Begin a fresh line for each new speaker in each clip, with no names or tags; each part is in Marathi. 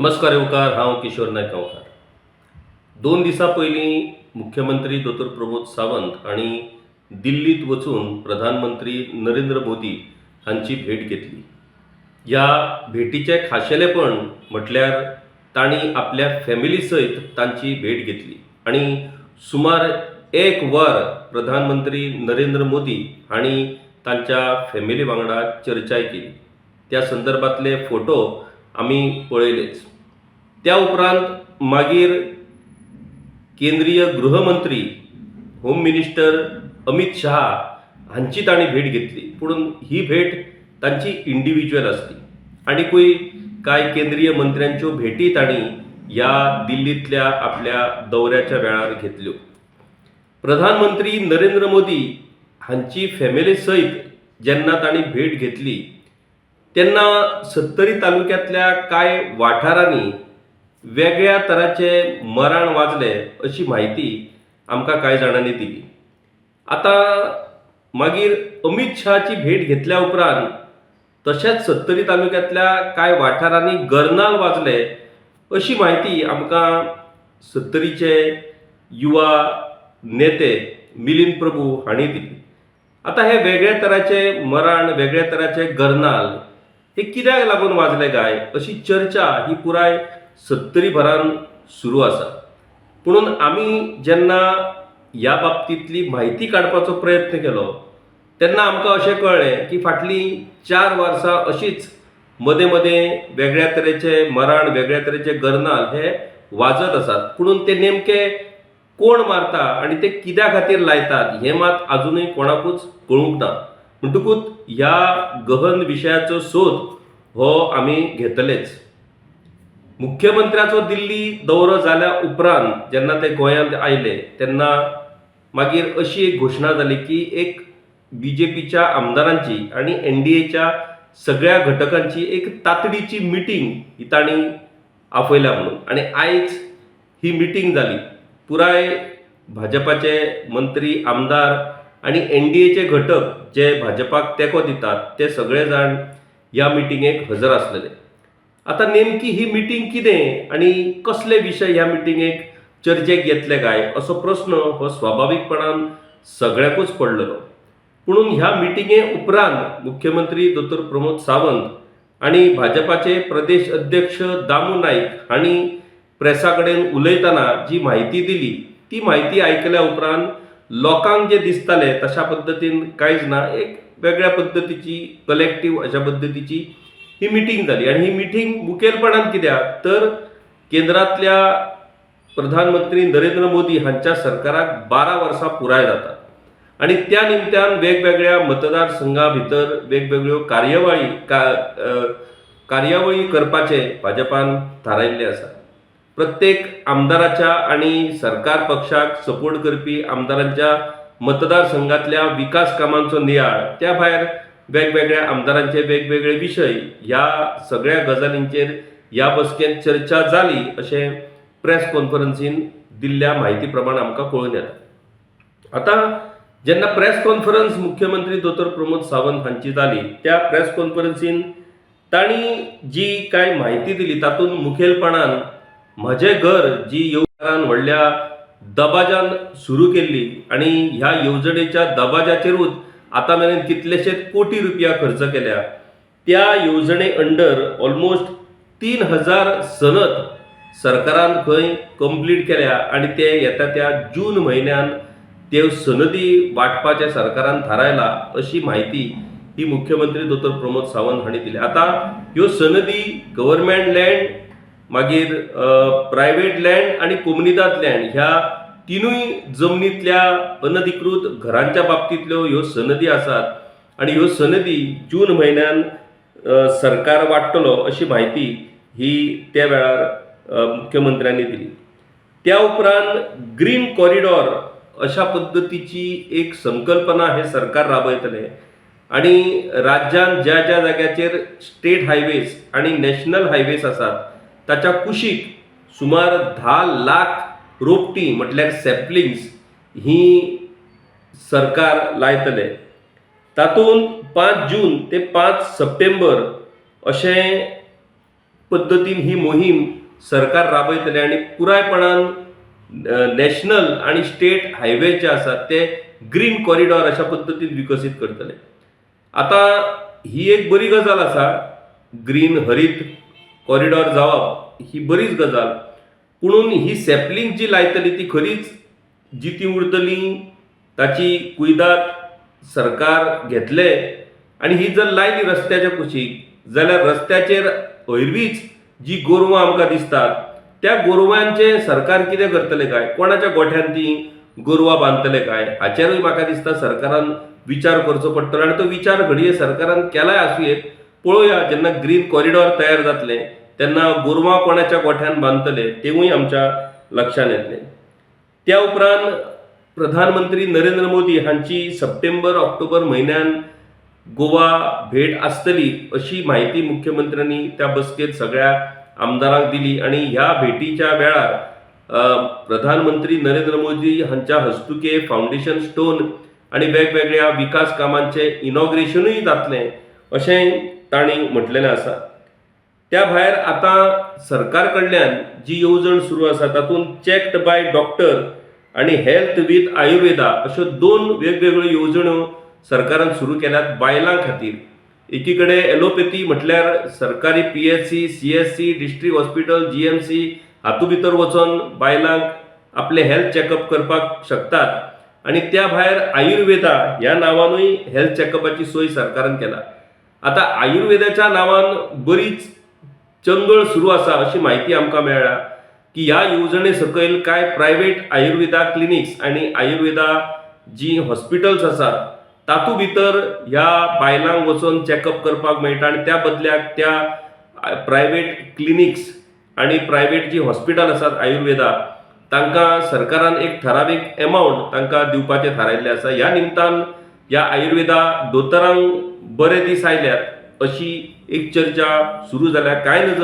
नमस्कार येवकार, हांव किशोर नायक गांवकार. 2 दिसां पयलीं मुख्यमंत्री दोतोर प्रमोद सावंत हांणी दिल्लीत वचून प्रधानमंत्री नरेंद्र मोदी हांची भेट घेतली. ह्या भेटीचें खाशेलेपण म्हटल्यार तांणी आपल्या फॅमिली सयत तांची भेट घेतली आनी सुमार 1 वर प्रधानमंत्री नरेंद्र मोदी हांणी तांच्या फॅमिली वांगडा चर्चा केली. त्या संदर्भातले फोटो आमी पळयलेच. त्या उपरांत मागीर केंद्रीय गृहमंत्री होम मिनिस्टर अमित शाह हांची तांणी भेट घेतली. पूण ही भेट तांची इंडिव्हिज्युअल आसली. आनीकूय कांय केंद्रीय मंत्र्यांच्यो भेटी तांणी ह्या दिल्लींतल्या आपल्या दौऱ्याच्या वेळार घेतल्यो. प्रधानमंत्री नरेंद्र मोदी हांची फॅमिली सयत जेन्ना तांणी भेट घेतली तेन्ना सत्तरी तालुक्यांतल्या कांय वाठारांनी वेगळ्या तराचे मराण वाजले अशी म्हायती आमकां कांय जाणांनी दिली. आतां मागीर अमित शहाची भेट घेतल्या उपरांत तशेंच सत्तरी तालुक्यांतल्या कांय वाठारांनी गरनाल वाजले अशी म्हायती आमकां सत्तरीचे युवा नेते मिलिंद प्रभू हांणी दिली. आतां हे वेगळ्या तराचे मराण, वेगळ्या तराचे गरनाल हे कित्याक लागून वाजले काय अशी चर्चा ही पुराय सत्तरी भरान सुरू आसा. पुणून आमी जेन्ना ह्या बाबतींतली म्हायती काडपाचो प्रयत्न केलो तेन्ना आमकां अशें कळ्ळें की फाटलीं 4 वर्सां अशीच मदें मदें वेगळ्या तरेचे मराण, वेगळ्या तरेचे गरनाल हे वाजत आसात. पुणून ते नेमके कोण मारता आनी ते कित्या खातीर लायतात हें मात आजुनूय कोणाकूच कळूंक ना. म्हणटकूच ह्या गहन विशयाचो सोद हो आमी घेतलेच. मुख्यमंत्र्याचो दिल्ली दौरो जाल्या उपरांत जेन्ना ते गोंयांत आयले तेन्ना मागीर अशी एक घोशणा जाली की एक बीजेपीच्या आमदारांची आनी एनडीएच्या सगळ्या घटकांची एक तातडीची मिटींग ही तांणी आपयल्या म्हणून. आनी आयज ही मिटींग जाली. पुराय भाजपाचे मंत्री, आमदार आनी एनडीएचे घटक जे भाजपाक तेंको दितात ते सगळे जाण ह्या मिटींगेक हजर आसलेले. आतां नेमकी ही मिटींग कितें आनी कसले विशय ह्या मिटींगेक चर्चेक येतले काय असो प्रस्न हो स्वाभावीकपणान सगळ्याकूच पडलेलो. पुणून ह्या मिटींगे उपरांत मुख्यमंत्री दोतोर प्रमोद सावंत आनी भाजपाचे प्रदेश अध्यक्ष दामू नाईक हांणी प्रेसा कडेन उलयतना जी म्हायती दिली ती म्हायती आयकल्या उपरांत लोकांक जे दिसताले तशा पद्दतीन कांयच ना. एक वेगळ्या पद्दतीची कलेक्टीव अशा पद्दतीची ही मिटींग जाली. आनी ही मिटींग मुखेलपणान कित्याक तर केंद्रांतल्या प्रधानमंत्री नरेंद्र मोदी हांच्या सरकाराक 12 वर्सां पुराय जातात आनी त्या निमत्यान वेगवेगळ्या मतदारसंघां भितर वेगवेगळ्यो कार्यावळी करपाचे भाजपान थारायिल्ले आसा. प्रत्येक आमदाराच्या आनी सरकार पक्षाक सपोर्ट करपी आमदारांच्या मतदारसंघातल्या विकास कामांचो नियाळ, त्या भायर वेगवेगळ्या आमदारांचे वेगवेगळे विशय ह्या सगळ्या गजालींचेर ह्या बसकेंत चर्चा जाली अशें प्रेस कॉन्फरन्सीन दिल्ल्या म्हायती प्रमाण आमकां कळून येता. आतां जेन्ना प्रेस कॉन्फरन्स मुख्यमंत्री दोतोर प्रमोद सावंत हांची जाली त्या प्रेस कॉन्फरन्सीन तांणी जी कांय म्हायती दिली तातूंत मुखेलपणान म्हजें घर जी येवकारान व्हडल्या दबाज्यान सुरू केल्ली आनी ह्या येवजणेच्या दबाज्याचेरूच आतां मेरेन कितलेशेच कोटी रुपया खर्च केल्या, त्या येवजणे अंडर ऑलमोस्ट 3000 सनद सरकारान खंय कंप्लीट केल्या आनी ते येता त्या जून म्हयन्यान त्यो सनदी वाटपाचें सरकारान थारायला अशी म्हायती ही मुख्यमंत्री दोतोर प्रमोद सावंत हांणी दिली. आतां ह्यो सनदी गव्हर्मेंट लँड, मागीर प्रायवेट लँड आनी कोमनिदाद लँड ह्या तिनूय जमनींतल्या अनधिकृत घरांच्या बाबतींतल्यो ह्यो सनदी आसात आनी ह्यो सनदी जून म्हयन्यान सरकार वाडटलो अशी म्हायती ही त्या वेळार मुख्यमंत्र्यांनी दिली. त्या उपरांत ग्रीन कॉरिडॉर अशा पद्दतीची एक संकल्पना हे सरकार राबयतले आनी राज्यान ज्या ज्या जाग्याचेर स्टेट हायवेज आनी नॅशनल हायवेज आसात ताच्या कुशीक सुमार 10 लाख रोपटी म्हटल्यार सॅपलिंग्स ही सरकार लायतले. तातूंत 5 जून ते 5 सप्टेंबर अशें पद्धतीन ही मोहीम सरकार राबयतले आणि पुरायपणान नॅशनल आणि स्टेट हायवे जे आसात ते ग्रीन कॉरिडॉर अशा पद्धतीन विकसीत करतले. आता ही एक बरी गजाल आसा, ग्रीन हरीत कॉरिडॉर जावप ही बरीच गजाल, पुणून ही सॅपलिंग जी लायतली ती खरीच जिती उरतली ताची कुयदाद सरकार घेतले आणि ही जर लायली रस्त्याच्या कुशीक जाल्यार रस्त्याचेर हरवीच जी गोरवां आमकां दिसतात त्या गोरवांचे सरकार कितें करतले काय, कोणाच्या गोठ्यान ती गोरवां बांदतले काय, हाचेरूय म्हाका दिसता सरकारान विचार करचो पडटलो आणि तो विचार घडये सरकारान केलाय आसूं. पळोवया जेन्ना ग्रीन कॉरिडॉर तयार जातले तेन्ना गोरवां कोणाच्या गोठ्यान बांदतले तेवूय आमच्या लक्षात येतले. त्या उपरांत प्रधानमंत्री नरेंद्र मोदी हांची सप्टेंबर ऑक्टोबर म्हयन्यान गोवा भेट आसतली अशी माहिती मुख्यमंत्र्यांनी त्या बसकेत सगळ्या आमदारांक दिली आणि ह्या भेटीच्या वेळार प्रधानमंत्री नरेंद्र मोदी हांच्या हस्तुके फाउंडेशन स्टोन आणि वेगवेगळ्या विकास कामांचे इनॉग्रेशनूय जातलें अशें तांणी म्हटलेलें आसा. त्या भायर आतां सरकार कडल्यान जी येवजण सुरू आसा तातूंत चॅक्ड बाय डॉक्टर आणि हेल्थ विथ आयुर्वेदा अश्यो 2 वेगवेगळ्यो येवजण्यो सरकारान सुरू केल्यात बायलां खातीर. एकीकडे एलोपॅथी म्हटल्यार सरकारी PSC, CSC, district hospital, GMC हातूंत भितर वचून बायलांक आपले हेल्थ चॅकअप करपाक शकतात आणि त्या भायर आयुर्वेदा ह्या नांवानूय हेल्थ चॅकअपाची सोय सरकारान केला. आता आयुर्वेदाच्या नांवान बरीच चंगळ सुरू आसा अशी माहिती आमकां मेळ्ळा की ह्या येवजणे सकयल कांय प्रायव्हेट आयुर्वेदा क्लिनिक्स आणि आयुर्वेदा जी हॉस्पिटल्स आसात तातूंत भितर ह्या बायलांक वचून चॅकअप करपाक मेळटा आणि त्या बदल्याक त्या प्रायव्हेट क्लिनिक्स आणि प्रायव्हेट जी हॉस्पिटल आसात आयुर्वेदा तांकां सरकारान एक ठरावीक एमावंट तांकां दिवपाचें थारायल्लें आसा. ह्या निमतान ह्या आयुर्वेदा दोतोरांक बरे दीस आयल्यात अशी एक चर्चा सुरू जाल्या. कांय नज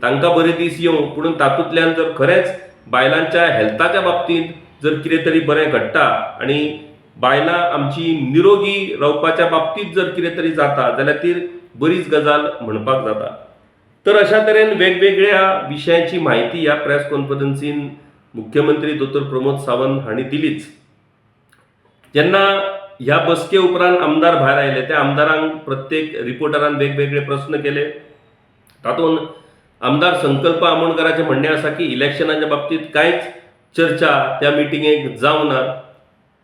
तांकां बरे दीस येवं, पूण तातूंतल्यान जर खरेंच बायलांच्या हेल्थाच्या बाबतींत जर कितें तरी बरें घडटा आणि बायलां आमची निरोगी रावपाच्या बाबतींत जर कितें तरी जाता जाल्यार ती बरीच गजाल म्हणपाक जाता. तर अशा तरेन वेगवेगळ्या विशयांची माहिती ह्या प्रेस कॉन्फरन्सीन मुख्यमंत्री दोतोर प्रमोद सावंत हांणी दिलीच. जेन्ना ह्या बसके उपरांत आमदार भायर आयले त्या आमदारांक प्रत्येक रिपोर्टरान वेगवेगळे प्रश्न केले. तातूंत आमदार संकल्प आमोणकराचें म्हणणें आसा की इलेक्शनाच्या बाबतींत कांयच चर्चा त्या मिटिंगेक जावं ना.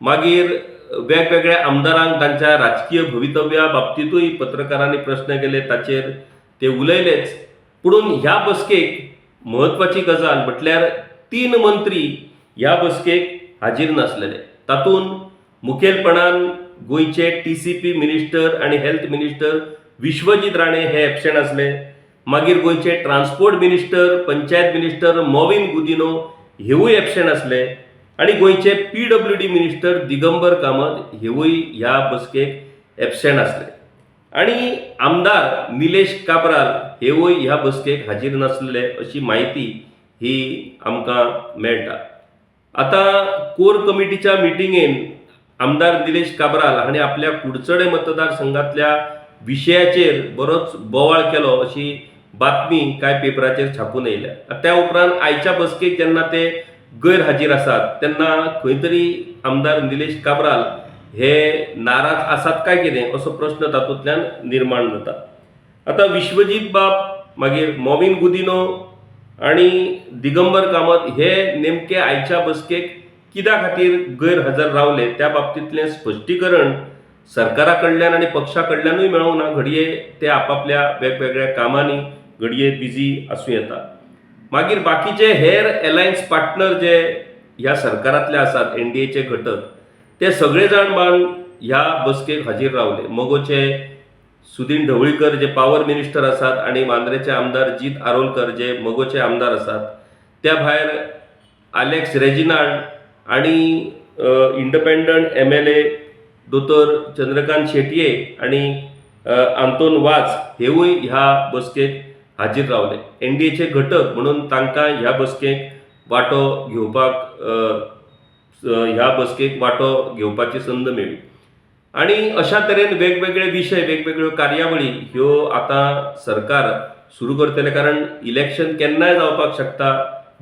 मागीर वेगवेगळ्या आमदारांक तांच्या राजकीय भवितव्या बाबतींतूय पत्रकारांनी प्रश्न केले, ताचेर ते उलयलेच. पुणून ह्या बसकेक म्हत्वाची गजाल म्हटल्यार 3 मंत्री ह्या बसकेक हाजीर नासलेले. तातूंत मुखेलपणान गोंयचे TCP मिनिस्टर आणि हेल्थ मिनिस्टर विश्वजीत राणे हे एबसेंट आसले. मागीर गोंयचे transport minister, panchayat minister Mauvin Godinho हेवूय एबसेंट आसले आणि गोंयचे PWD मिनिस्टर दिगंबर कामत हेवूय ह्या बसकेक एबसेंट आसले आणि आमदार निलेश काब्राल हेवूय ह्या बसकेक हाजीर नासलेले अशी माहिती ही आमकां मेळटा. आता कोर कमिटीच्या मिटिंगेन आमदार निलेश काब्राल हांणी आपल्या कुडचडे मतदारसंघातल्या विशयाचेर बरोच बोवाळ केलो अशी बातमी कांय पेपराचेर छापून येयल्या. त्या उपरांत आयच्या बसकेक जेन्ना ते गैरहाजीर आसात तेन्ना खंय तरी आमदार निलेश काब्राल हे नाराज आसात काय कितें असो प्रश्न तातूंतल्यान निर्माण जाता. आता विश्वजीत बाब, मागीर मॉविन गुदिनो आणि दिगंबर कामत हे नेमके आयच्या बसकेक कित्या खातीर गैरहजर रावले त्या बाबतींतलें स्पश्टीकरण सरकारा कडल्यान आणि पक्षा कडल्यानूय मेळोंक ना. घडये ते आपापल्या वेगवेगळ्या कामांनी घडये बिजी आसूं येता. मागीर बाकीचे हेर अलायन्स पार्टनर जे ह्या सरकारांतले आसात NDAचे घटक ते सगळे जाण बान ह्या बसकेक हाजीर रावले. मोगोचे सुदीन ढवळीकर जे पॉवर मिनिस्टर आसात आणि वांद्रेचे आमदार जीत आरोलकर जे मोगोचे आमदार आसात. त्या भायर आलेक्स रेजिनाल्ड आणि इंडिपेंडंट MLA दोतोर चंद्रकांत शेटये आणि आंतोन वाज हेवूय ह्या बसकेक हाजीर रावले. NDAचे घटक म्हणून तांकां ह्या बसकेक वांटो घेवपाची संद मेळ्ळी आणि अशा तरेन वेगवेगळे विशय, वेगवेगळ्यो कार्यावळी ह्यो आतां सरकार सुरू करतले, कारण इलेक्शन केन्नाय जावपाक शकता.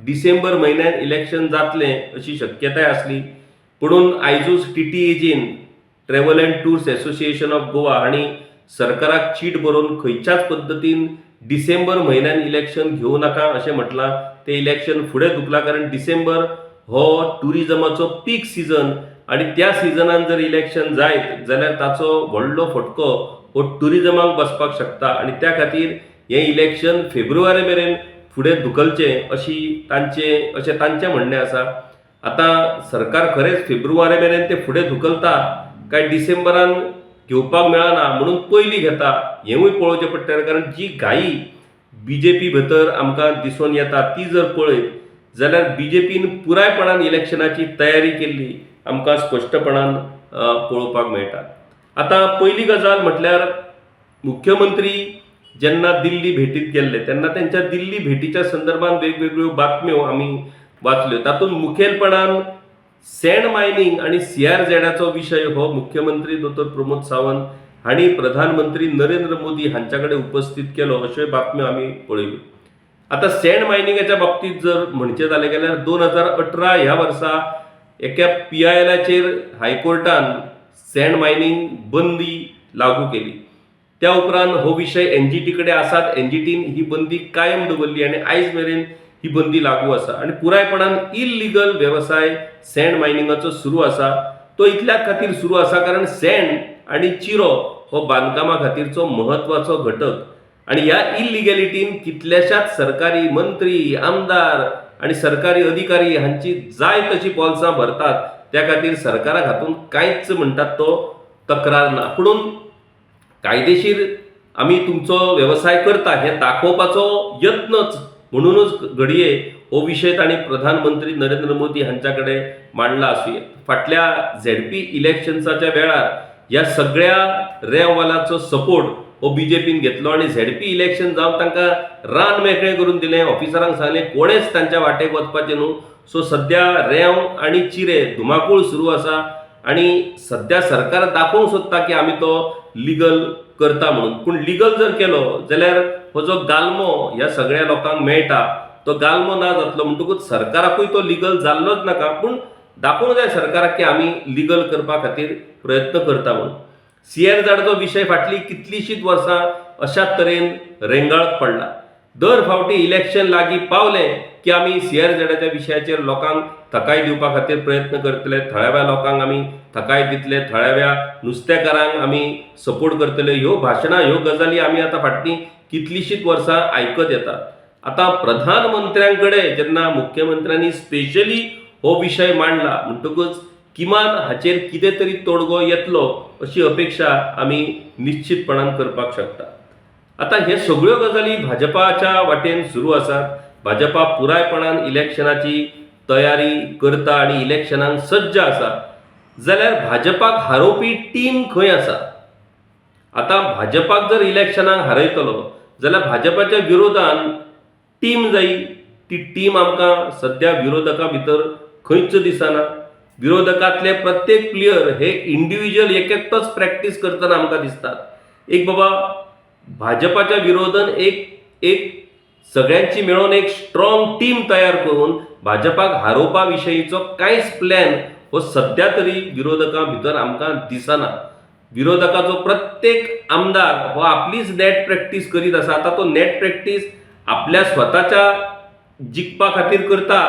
डिसेंबर म्हयन्यात इलेक्शन जातलें अशी शक्यताय आसली. पुणून आयजूच TTAGन travel and tours association of Goa हांणी सरकाराक चीट बरोवन खंयच्याच पद्दतीन डिसेंबर म्हयन्यात इलेक्शन घेवं नाका अशें म्हटलां. तें इलेक्शन फुडें धुकलां, कारण डिसेंबर हो टुरिजमाचो पीक सीजन आणि त्या सिजनान जर इलेक्शन जायत जाल्यार ताचो व्हडलो फटको हो टुरिजमाक बसपाक शकता आणि त्या खातीर हें इलेक्शन फेब्रुवारी मेरेन फुडें धुकलचें अशें तांचें म्हणणें आसा. आतां सरकार खरेंच फेब्रुवारी मेरेन तें फुडें धुकलता काय डिसेंबरान घेवपाक मेळना म्हणून पयलीं घेता हेंवूय पळोवचें पडटलें. कारण जी घाई BJP भितर आमकां दिसून येता ती जर पळयत जाल्यार BJPन पुरायपणान इलेक्शनाची तयारी केल्ली आमकां स्पश्टपणान पळोवपाक मेळटा. आतां पयली गजाल म्हटल्यार मुख्यमंत्री जेन्ना दिल्ली भेटीत गेल्ले तेन्ना त्यांच्या दिल्ली भेटीच्या संदर्भात वेगवेगळ्यो बातम्यो आमी वाचल्यो. तातूंत मुखेलपणान सँड मायनिंग आणि CRZाचो विशय हो मुख्यमंत्री दोतोर प्रमोद सावंत हांणी प्रधानमंत्री नरेंद्र मोदी हांच्या कडेन उपस्थित केलो अश्यो बातम्यो आमी पळयल्यो. आता सँड मायनिंगाच्या बाबतीत जर म्हणचे जालें जाल्यार 2018 ह्या वर्सा एका PILचेर हायकोर्टान सँड मायनिंग बंदी लागू केली. त्या उपरांत हो विशय NGT कडेन आसात. NGTन ही बंदी कायम दवरली आणि आयज मेरेन ही बंदी लागू आसा आणि पुरायपणान इल्लीगल व्यवसाय सँड मायनिंगाचो सुरू आसा. तो इतल्याच खातीर सुरू आसा कारण सँड आणि चिरो हो बांदकामा खातीरचो महत्वाचो घटक आणि ह्या इल्लिगॅलिटीन कितल्याशाच सरकारी मंत्री, आमदार आणि सरकारी अधिकारी हांची जाय तशी पॉल्सां भरतात. त्या खातीर सरकाराक हातूंत कांयच म्हणटात तो तक्रार ना. पुणून कायदेशीर आमी तुमचो व्यवसाय करता हें दाखोवपाचो यत्नच म्हणूनच घडये हो विशय तांणी प्रधानमंत्री नरेंद्र मोदी हांच्या कडेन मांडला आसूं. फाटल्या ZP इलेक्शन्साच्या वेळार ह्या सगळ्या रेंवालाचो सपोर्ट हो BJPन घेतलो आणि ZP इलेक्शन जावन तांकां रान मेकळें करून दिलें. ऑफिसरांक सांगलें कोणेच तांच्या वाटेक वचपाचें न्हू. सो सध्या रेंव आणि चिरे धुमाकूळ सुरू आसा आणि सध्या सरकार दाखोवंक सोदता की आमी तो लिगल करता म्हणून. पूण लिगल जर केलो जाल्यार हो जो गालमो ह्या सगळ्या लोकांक मेळटा तो गालमो ना जातलो. म्हणटकूच सरकाराकूय तो लिगल जाल्लोच नाका, पूण दाखोवंक जाय सरकाराक की आमी लिगल करपा खातीर प्रयत्न करता म्हणून. CRZाचो विशय फाटली कितलीशींच वर्सां अशाच तरेन रेंगाळत पडला. दर फावटी इलेक्शन लागीं पावलें की आमी CRZाच्या विशयाचेर लोकांक थकाय दिवपा खातीर प्रयत्न करतले. थळाव्या लोकांक आमी थकाय दितले, थळाव्या नुस्तेकारांक आमी सपोर्ट करतले. ह्यो भाशणां, ह्यो गजाली आमी आतां फाटलीं कितलीशींच वर्सां आयकत येतात. आतां प्रधानमंत्र्यांकडे जेन्ना मुख्यमंत्र्यांनी स्पेशली हो विशय मांडला म्हणटकूच किमान हाचेर कितें तरी तोडगो येतलो अशी अपेक्षा आमी निश्चितपणान करपाक शकता. आता हे सगळ्यो गजाली भाजपाच्या वाटेन सुरू आसात. भाजपा पुरायपणान इलेक्शनाची तयारी करता आणि इलेक्शनाक सज्ज आसा. जाल्यार भाजपाक हारोवपी टीम खंय आसा? आता भाजपाक जर इलेक्शनाक हारयतलो जाल्यार भाजपाच्या विरोधान टीम जायी. ती टीम आमकां सध्या विरोधकां भितर खंयच दिसना. विरोधकांतले प्रत्येक प्लेयर हे इंडिव्हिज्युअल एकटोच प्रॅक्टीस करतना आमकां दिसतात. एक बाबा भाजपाच्या विरोधान एक सगळ्यांची मेळून एक स्ट्रॉंग टीम तयार करून भाजपाक हारोवपा विशयीचो कांयच प्लॅन हो सध्या तरी विरोधकां भितर आमकां दिसना. विरोधकाचो प्रत्येक आमदार हो आपलीच नेट प्रॅक्टीस करीत आसा. आता तो नेट प्रॅक्टीस आपल्या स्वताच्या जिखपा खातीर करता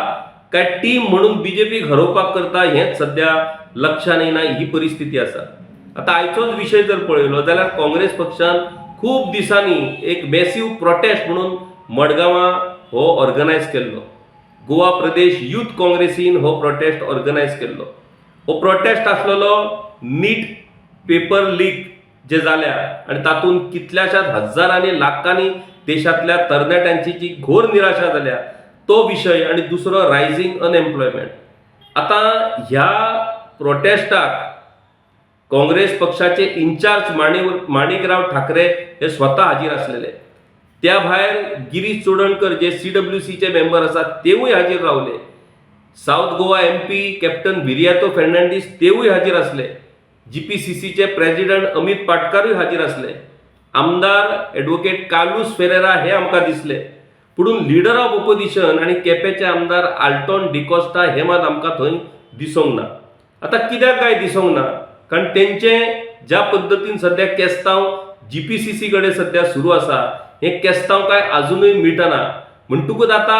काय टीम म्हणून BJP हरोवपाक करता हेंच सध्या लक्षान येना. ही परिस्थिती आसा. आता आयचोच विशय जर पळयलो जाल्यार काँग्रेस पक्षान खूब दिसांनी एक मॅसिव्ह प्रोटेस्ट म्हणून मडगांवां हो ऑर्गनायज केल्लो. गोवा प्रदेश यूथ काँग्रेसीन हो प्रोटेस्ट ऑर्गनायज केल्लो. हो प्रोटेस्ट आसलेलो नीट पेपर लीक जे जाल्या आणि तातूंत कितल्याशाच हजारांनी लाखांनी देशांतल्या तरणाट्यांची जी घोर निराशा जाल्या तो विशय आणि दुसरो रायझिंग अनएम्प्लॉयमेंट. आता ह्या प्रोटेस्टाक काँग्रेस पक्षाचे इन्चार्ज माणिकराव ठाकरे हे स्वता हाजीर आसलेले. त्या भायर गिरीश चोडणकर जे CWCचे मेंबर आसात तेवूय हाजीर रावले. South Goa MP captain Viriato Fernandes तेवूय हाजीर आसले. GPCCचे प्रेसिडेंट अमित पाटकारूय हाजीर आसले. आमदार ॲडव्होकेट कार्लोस फेरेरा हे आमकां दिसले, पुणून लिडर ऑफ ऑपोजिशन आनी केपेचे आमदार आल्टोन डिकोस्टा हे मात आमकां थंय दिसूंक ना. आता कित्याक काय दिसूंक ना? कारण तेंचे ज्या पद्दतीन सध्या केस्तांव GPCC कडेन सध्या सुरू आसा, हे केस्तांव काय अजूनय मिटना. म्हणटकूच आता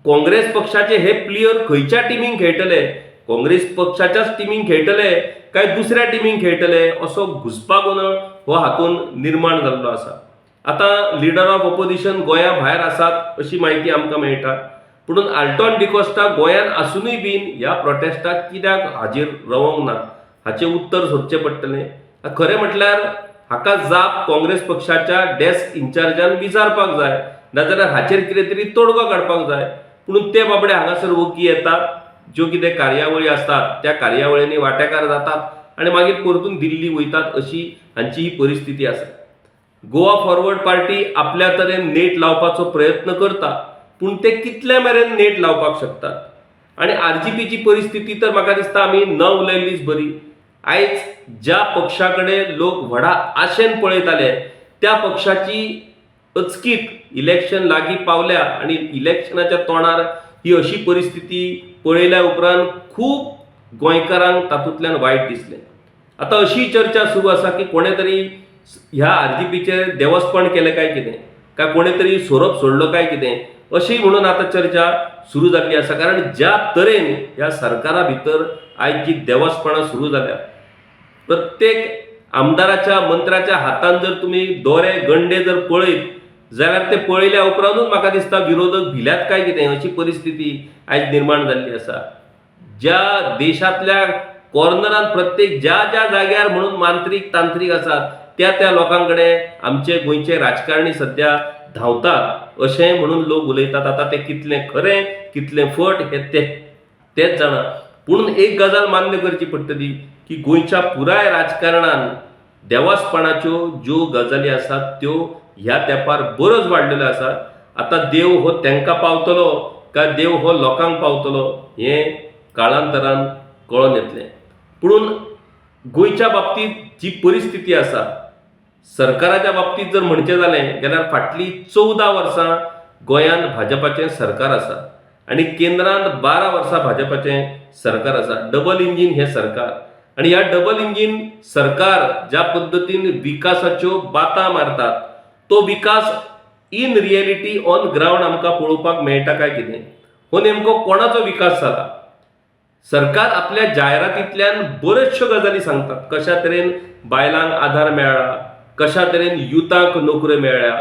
काँग्रेस पक्षाचे हे प्लेयर खंयच्या टिमीक खेळटले, काँग्रेस पक्षाच्याच टिमीक खेळटले काय दुसऱ्या टिमीक खेळटले, असो घुसपागोंदळ हो हातून निर्माण जाल्लो आसा. आता लिडर ऑफ ऑपोजिशन गोंया भायर आसात अशी माहिती आमकां मेळटा, पुणून आल्टोन डिकोस्टा गोंयांत आसूनय बीन ह्या प्रोटेस्टाक कित्याक हाजीर रावंक ना हाचें उत्तर सोदचें पडटलें. खरें म्हटल्यार हाका जाप काँग्रेस पक्षाच्या डेस्क इन्चार्जान विचारपाक जाय, नाजाल्यार हाचेर कितें तरी तोडगो काडपाक जाय. पुणून ते बाबडे हांगासर वकी येतात, ज्यो कितें कार्यावळी आसतात त्या कार्यावळींनी वांटेकार जातात आनी मागीर परतून दिल्ली वयतात, अशी हांची ही परिस्थिती आसा. गोवा फॉरवर्ड पार्टी आपल्या तरेन नेट लावपाचो प्रयत्न करता, पूण ते कितल्या मेरेन नेट लावपाक शकतात. आनी RGPची परिस्थिती तर म्हाका दिसता आमी न उलयल्लीच बरी. आयज ज्या पक्षा कडेन लोक व्हडा आशेन पळयताले त्या पक्षाची अचकीत इलेक्शन लागीं पावल्या आनी इलेक्शनाच्या तोंडार ही अशी परिस्थिती पळयल्या उपरांत खूब गोंयकारांक तातूंतल्यान वायट दिसलें. आता अशी चर्चा सुरू आसा की कोणे तरी ह्या RGPचेर देवस्पण केलें काय कितें, काय कोणे तरी सोरोप सोडलो काय कितें, अशी म्हणून आता चर्चा सुरू जाल्ली आसा. कारण ज्या तरेन ह्या सरकारा भितर आयज जी देवस्पणां सुरू जाल्या, प्रत्येक आमदाराच्या मंत्र्याच्या हातान जर तुम्ही दोरे गंडे जर पळयत जाल्यार ते पळयल्या उपरांतूच म्हाका दिसता विरोधक भिल्यात काय कितें अशी परिस्थिती आयज निर्माण जाल्ली आसा. ज्या देशातल्या कॉर्नरान प्रत्येक ज्या ज्या जाग्यार म्हणून मांत्रीक तांत्रीक आसात त्या लोकांकडे आमचे गोंयचे राजकारणी सध्या धांवतात अशें म्हणून लोक उलयतात. आता ते कितलें खरें कितलें फट हे तेच जाणा. पूण एक गजाल मान्य करची पडटली की गोंयच्या पुराय राजकारणान देवास्पणाच्यो ज्यो गजाली आसात त्यो ह्या तेंपार बरोच वाडलेल्यो आसात. आता देव हो तेंकां पावतलो काय देव हो लोकांक पावतलो हें काळांतरान कळोन येतलें. पुणून गोंयच्या बाबतींत जी परिस्थिती आसा, सरकाराच्या बाबतींत जर म्हणचें जालें जाल्यार फाटलीं 14 वर्सां गोंयांत भाजपाचें सरकार आसा आनी केंद्रांत 12 वर्सां भाजपाचें सरकार आसा. डबल इंजीन हें सरकार. आनी ह्या डबल इंजीन सरकार ज्या पद्दतीन विकासाच्यो बातां मारतात, तो विकास इन रियलिटी ऑन ग्राउंड आमकां पळोवपाक मेळटा काय कितें, हो नेमको कोणाचो विकास जाला? सरकार आपल्या जायरातींतल्यान बऱ्योचश्यो गजाली सांगतात. कशा तरेन बायलांक आधार मेळ्ळा, कशा तरेन युथांक नोकऱ्यो मेळ्ळ्या,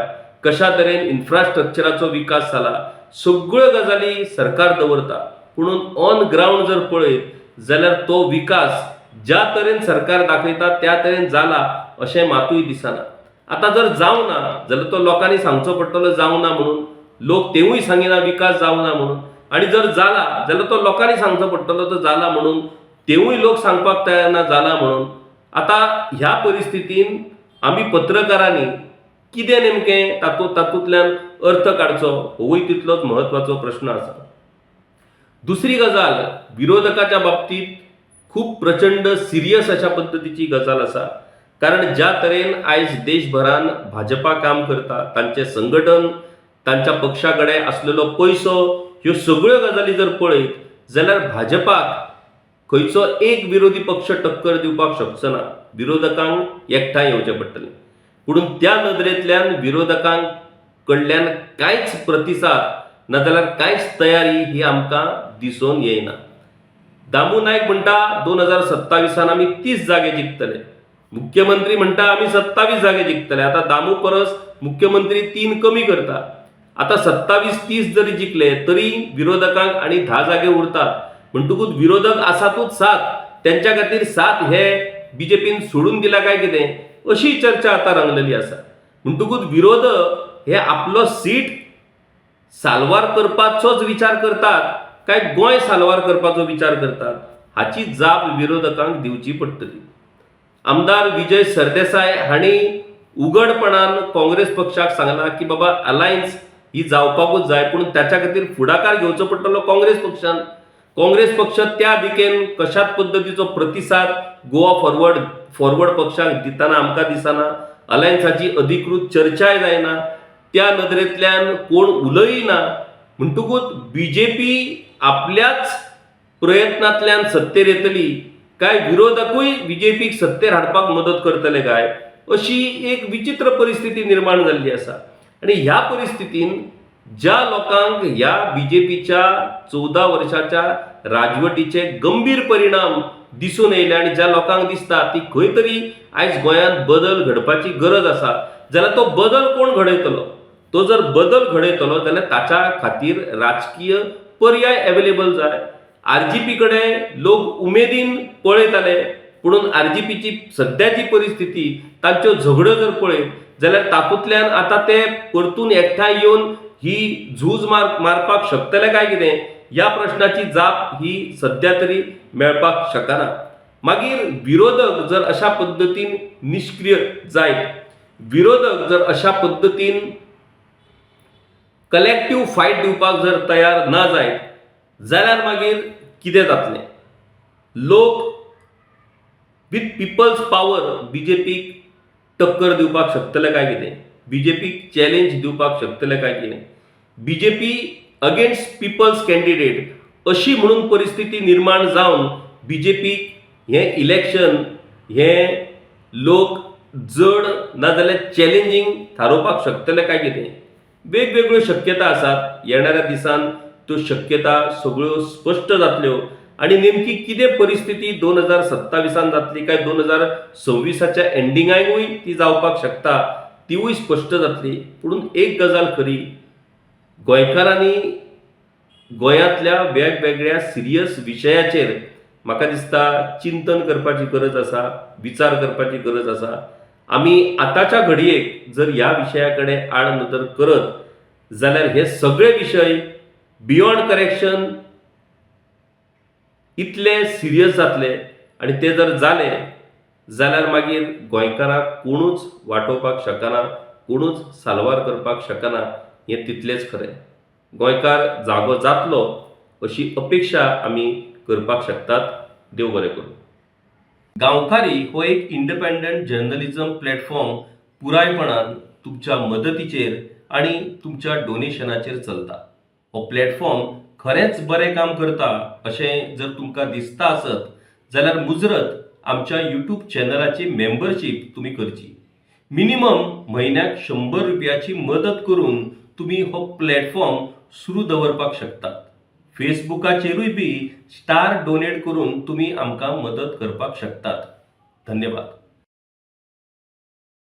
कशा तरेन इन्फ्रास्ट्रक्चराचो विकास जाला, सगळ्यो गजाली सरकार दवरता. पुणून ऑन ग्राउंड जर पळयत जाल्यार तो विकास ज्या तरेन सरकार दाखयता त्या तरेन जाला अशें मातूय दिसना. आता जर जावं ना जाल्यार तो लोकांनी सांगचो पडटलो जावं ना म्हणून. लोक तेवूय सांगिना विकास जावं ना म्हणून. आणि जर जाला जाल्यार तो लोकांनी सांगचो पडटलो तो जाला म्हणून. तेवूय लोक सांगपाक तयार ना जाला म्हणून. आता ह्या परिस्थितीन आमी पत्रकारांनी कितें नेमकें तातूंतल्यान अर्थ काडचो होवूय तितलोच म्हत्वाचो प्रश्न आसा. दुसरी गजाल विरोधकाच्या बाबतींत खूप प्रचंड सिरियस अशा पद्धतीची गजाल आसा. कारण ज्या तरेन आयज देशभरान भाजपा काम करता, तांचे संघटन, तांच्या पक्षाकडे असलेलो पैसो, ह्यो सगळ्यो गजाली जर पळयत जाल्यार भाजपाक खंयचो एक विरोधी पक्ष टक्कर दिवपाक शकचो ना. विरोधकांक एकठांय येवचें पडटलें. पुणून त्या नदरेंतल्यान विरोधकांक कडल्यान कांयच प्रतिसाद नाजाल्यार कांयच तयारी ही आमकां दिसून येयना. दामू नायक म्हणटा 2027 आमी 30 जागे जिखतले. मुख्यमंत्री म्हणटा आमी 27 जागे जिखतले. आता दामू परस मुख्यमंत्री 3 कमी करता. आता 27-30 जरी जिखले तरी विरोधकांक आणि 10 जागे उरतात. म्हणटकूच विरोधक आसातूच 7, त्यांच्या खातीर 7 हे बीजेपीन सोडून दिला काय कितें अशी चर्चा आता रंगलेली आसा. म्हणटकूच विरोधक हे आपलो सीट साल्वार करपाचोच विचार करतात काय गोंय साल्वार करपाचो विचार करतात हाची जाप विरोधकांक दिवची पडटली. आमदार विजय सरदेसाय हांणी उघडपणान काँग्रेस पक्षाक सांगला की बाबा अलायन्स ही जावपाकूच जाय, पूण त्याच्या खातीर फुडाकार घेवचो पडटलो काँग्रेस पक्षान. काँग्रेस पक्ष त्या दिकेन कशाच पद्धतीचो प्रतिसाद गोवा फॉरवर्ड पक्षाक दिताना आमकां दिसना. अलायन्साची अधिकृत चर्चाय जायना, त्या नदरेंतल्यान कोण उलयना म्हणटकूच बीजेपी आपल्याच प्रयत्नांतल्यान सत्तेर येतली काय विरोधकूय बीजेपीक सत्तेर हाडपाक मदत करतले काय, अशी एक विचित्र परिस्थिती निर्माण जाल्ली आसा. आणि ह्या परिस्थितीन ज्या लोकांक ह्या बीजेपीच्या 14 वर्षाच्या राजवटीचे गंभीर परिणाम दिसून येयले आणि ज्या लोकांक दिसता की खंय तरी आयज गोंयांत बदल घडपाची गरज आसा, जाल्यार तो बदल कोण घडयतलो, तो जर बदल घडयतलो जाल्यार ताच्या खातीर राजकीय पर्याय अवेलेबल जाय. आरजीपी कडेन लोक उमेदीन पळयताले, पुणून आरजीपीची सद्याची परिस्थिती, तांच्यो झगड्यो जर पळयत जाल्यार तातूंतल्यान आता ते परतून एकठांय येवन ही झूज मारपाक शकतले काय कितें, ह्या प्रश्नाची जाप ही सध्या तरी मेळपाक शकना. मागीर विरोधक जर अशा पद्दतीन निष्क्रिय जायत, विरोधक जर अशा पद्दतीन कलेक्टिव्ह फायट दिवपाक जर तयार ना जायत जाल्यार मागीर कितें जातलें? लोक विथ पिपल्स पॉवर बीजेपीक टक्कर दिवपाक शकतले काय कितें, बीजेपीक चॅलेंज दिवपाक शकतले काय कितें? बीजेपी अगेन्स्ट पिपल्स कॅन्डिडेट अशी म्हणून परिस्थिती निर्माण जावन बीजेपीक हें इलेक्शन हें लोक जड नाजाल्यार चॅलेंजींग थारोवपाक शकतले काय कितें? वेगवेगळ्यो शक्यता आसात. येणाऱ्या दिसान त्यो शक्यता सगळ्यो स्पश्ट जातल्यो आणि नेमकी कितें परिस्थिती 2027 जातली काय 2026च्या एंडिंगाकूय ती जावपाक शकता, तीवूय स्पश्ट जातली. पुणून एक गजाल खरी, गोंयकारांनी गोंयांतल्या वेगवेगळ्या सिरियस विशयाचेर म्हाका दिसता चिंतन करपाची गरज आसा, विचार करपाची गरज आसा. आमी आतांच्या घडयेक जर ह्या विशया कडेन आड नदर करत जाल्यार हे सगळे विशय बियॉन्ड करेक्शन इतले सिरियस जातले आणि ते जर जाले जाल्यार मागीर गोंयकारांक कोणूच वाटोवपाक शकना, कोणूच साल्वार करपाक शकना, हें तितलेंच खरें. गोंयकार जागो जातलो अशी अपेक्षा आमी करपाक शकतात. देव बरें करूं. गांवकारी हो एक इंडिपेंडंट जर्नलिझम प्लॅटफॉर्म पुरायपणान तुमच्या मदतीचेर आणि तुमच्या डोनेशनाचेर चलता. हो प्लॅटफॉर्म खरेंच बरें काम करता अशें जर तुमकां दिसता आसत जाल्यार मुजरत आमच्या यूट्यूब चॅनलाची मेंबरशीप तुमी करची. मिनिमम म्हयन्याक 100 रुपयाची मदत करून तुमी हो प्लॅटफॉर्म सुरू दवरपाक शकतात. फेसबुकाचेरूय बी स्टार डोनेट करून तुमी आमकां मदत करपाक शकतात. धन्यवाद.